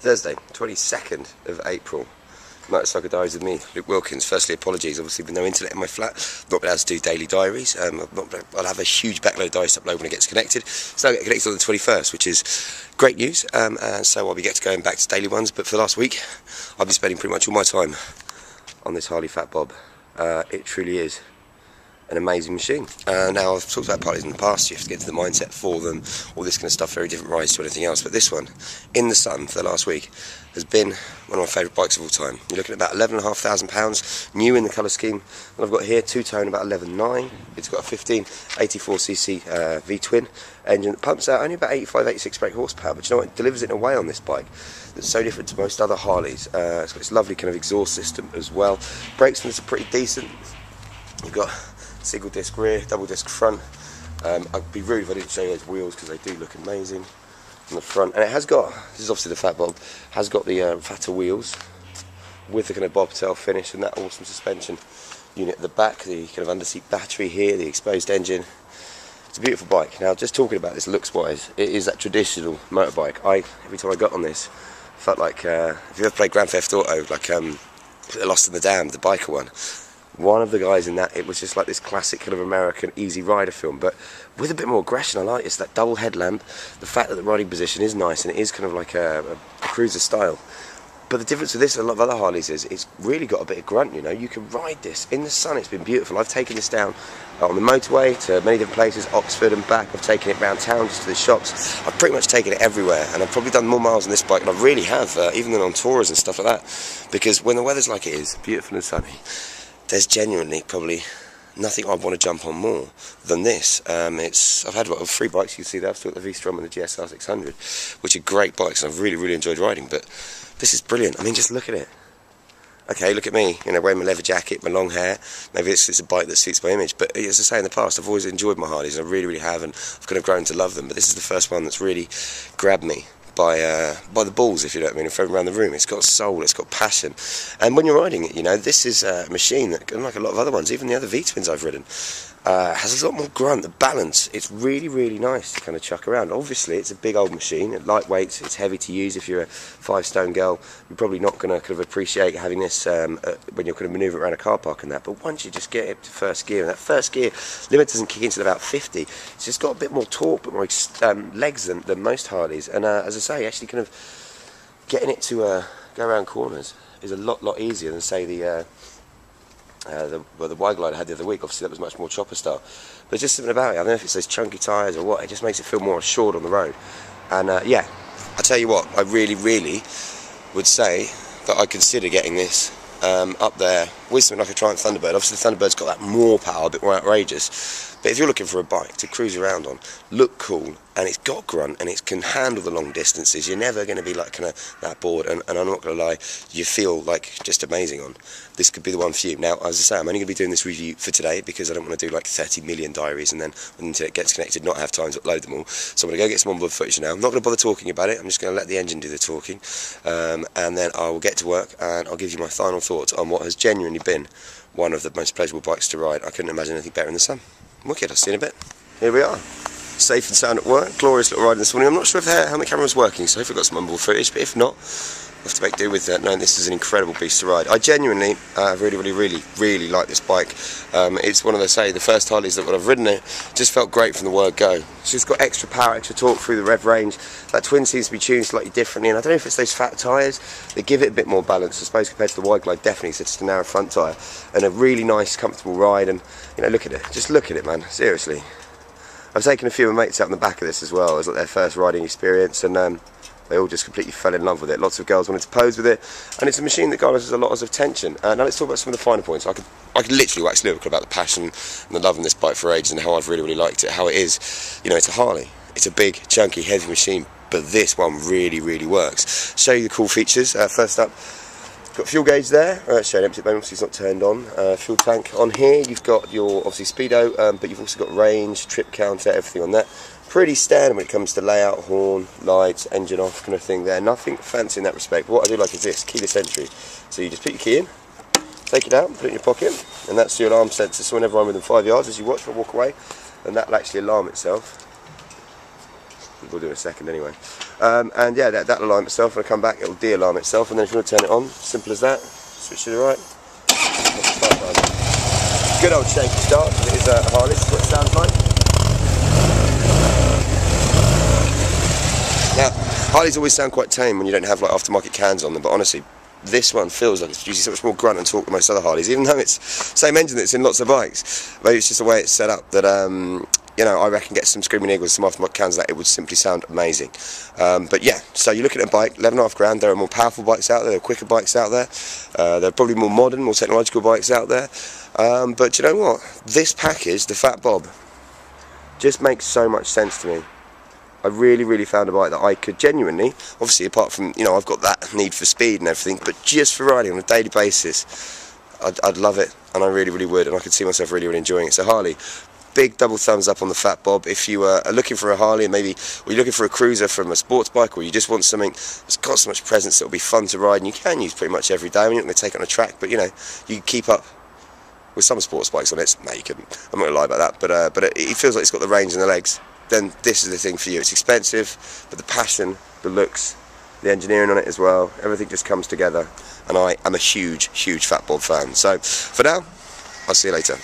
Thursday, 22nd of April. Motorcycle Diaries with me, Luke Wilkins. Firstly, apologies, obviously with no internet in my flat, I've not been able to do daily diaries. I'll have a huge backlog of diaries to upload when it gets connected. So I'll get connected on the 21st, which is great news, and so I'll be going back to daily ones. But for the last week, I've been spending pretty much all my time on this Harley Fat Bob. It truly is an amazing machine. Now, I've talked about parties in the past, you have to get into the mindset for them, all this kind of stuff, very different rides to anything else, but this one, in the sun for the last week, has been one of my favourite bikes of all time. You're looking at about £11,500, new in the colour scheme, and I've got here two-tone about 11.9, it's got a 1584cc V-twin engine that pumps out only about 85-86 brake horsepower, but you know what, it delivers it in a way on this bike that's so different to most other Harleys. It's got this lovely kind of exhaust system as well, brakes on this are pretty decent, you've got single disc rear, double disc front. I'd be rude if I didn't show you those wheels because they do look amazing on the front. And it has got, this is obviously the Fat Bob, has got the fatter wheels with the kind of bobtail finish and that awesome suspension unit at the back, the kind of underseat battery here, the exposed engine. It's a beautiful bike. Now, just talking about this looks wise, it is that traditional motorbike. Every time I got on this, felt like, if you ever played Grand Theft Auto, like Lost in the Dam, the biker one, one of the guys in that, it was just like this classic kind of American Easy Rider film, but with a bit more aggression. I like it. It's that double headlamp, the fact that the riding position is nice and it is kind of like a cruiser style. But the difference with this and a lot of other Harleys is it's really got a bit of grunt, you know. You can ride this in the sun, it's been beautiful. I've taken this down on the motorway to many different places, Oxford and back. I've taken it around town just to the shops. I've pretty much taken it everywhere, and I've probably done more miles on this bike than I really have, even than on tours and stuff like that. Because when the weather's like it is, beautiful and sunny, there's genuinely probably nothing I'd want to jump on more than this. I've had 3 bikes, you can see there. I've still got the V-Strom and the GSR 600, which are great bikes, and I've really enjoyed riding, but this is brilliant. I mean, just look at it. Okay, look at me, you know, wearing my leather jacket, my long hair. Maybe it's a bike that suits my image, but as I say in the past, I've always enjoyed my Harleys, and I really have, and I've kind of grown to love them, but this is the first one that's really grabbed me by the balls, if you know what I mean, from around the room. It's got soul, it's got passion, and when you're riding it, you know, this is a machine that, unlike a lot of other ones, even the other V-twins I've ridden, has a lot more grunt, the balance. It's really nice to kind of chuck around. Obviously, it's a big old machine, lightweight, it's heavy to use. If you're a 5-stone girl, you're probably not going to kind of appreciate having this when you're kind of manoeuvring around a car park and that, but once you just get it to first gear, and that first gear limit doesn't kick into about 50, it's just got a bit more torque, a bit more legs than most Harleys, and as I say, actually kind of getting it to go around corners is a lot easier than, say, the wide glider I had the other week. Obviously that was much more chopper style, but just something about it, I don't know if it's those chunky tyres or what, it just makes it feel more assured on the road. And yeah, I tell you what, I really would say that I consider getting this up there with something like a Triumph Thunderbird. Obviously the Thunderbird's got that more power, a bit more outrageous, but if you're looking for a bike to cruise around on, look cool, and it's got grunt, and it can handle the long distances, you're never going to be like kind of that bored, and I'm not going to lie, you feel like just amazing on. This could be the one for you. Now, as I say, I'm only going to be doing this review for today because I don't want to do like 30 million diaries and then when the internet gets connected not have time to upload them all. So I'm going to go get some onboard footage now. I'm not going to bother talking about it, I'm just going to let the engine do the talking, and then I will get to work and I'll give you my final thoughts on what has genuinely been one of the most pleasurable bikes to ride. I couldn't imagine anything better in the sun. Wicked, I'll see you in a bit. Here we are, safe and sound at work, glorious little ride this morning. I'm not sure if how the camera was working, so hopefully I've got some onboard footage, but if not, I'll have to make do with that, knowing this is an incredible beast to ride. I genuinely, really like this bike. It's one of the first Harleys that when I've ridden it, just felt great from the word go. It's just got extra power, extra torque through the rev range. That twin seems to be tuned slightly differently, and I don't know if it's those fat tyres, they give it a bit more balance, I suppose, compared to the wide glide, definitely, so it's just a narrow front tyre, and a really nice, comfortable ride, and, you know, look at it, just look at it, man, seriously. I've taken a few of my mates out on the back of this as well. It was like their first riding experience, and they all just completely fell in love with it. Lots of girls wanted to pose with it, and it's a machine that garners a lot of attention. Now let's talk about some of the finer points. I could literally wax lyrical about the passion and the love in this bike for ages and how I've really liked it. How it is, you know, it's a Harley. It's a big, chunky, heavy machine, but this one really works. Show you the cool features. First up, got fuel gauge there, showing empty at the moment, so it's not turned on. Fuel tank on here, you've got your, obviously, speedo, but you've also got range, trip counter, everything on that. Pretty standard when it comes to layout, horn, lights, engine off kind of thing there. Nothing fancy in that respect, but what I do like is this, keyless entry. So you just put your key in, take it out, put it in your pocket, and that's your alarm sensor, so whenever I'm within 5 yards, as you watch, I'll walk away, and that will actually alarm itself. We'll do in a second anyway. And yeah, that'll alarm itself. When I come back, it'll de-alarm itself, and then if you want to turn it on, simple as that. Switch to the right. Good old shaky start. It is a Harley. This is what it sounds like. Now, Harleys always sound quite tame when you don't have like aftermarket cans on them, but honestly, this one feels like it's producing so much more grunt and torque than most other Harleys, even though it's the same engine that's in lots of bikes. Maybe it's just the way it's set up that, you know, I reckon get some Screaming Eagles, some aftermarket cans, that it would simply sound amazing. But yeah, so you're looking at a bike, 11.5 grand. There are more powerful bikes out there, there are quicker bikes out there, there are probably more modern, more technological bikes out there. But you know what? This package, the Fat Bob, just makes so much sense to me. I really found a bike that I could genuinely, obviously apart from, you know, I've got that need for speed and everything, but just for riding on a daily basis, I'd love it, and I really would, and I could see myself really enjoying it. So Harley, big double thumbs up on the Fat Bob. If you are looking for a Harley, maybe, or you're looking for a cruiser from a sports bike, or you just want something that's got so much presence that will be fun to ride, and you can use pretty much every day. I mean, you're not going to take it on a track, but you know, you can keep up with some sports bikes on it. No, you couldn't. I'm not going to lie about that, but it feels like it's got the range and the legs. Then this is the thing for you. It's expensive, but the passion, the looks, the engineering on it as well, everything just comes together, and I am a huge Fat Bob fan. So for now, I'll see you later.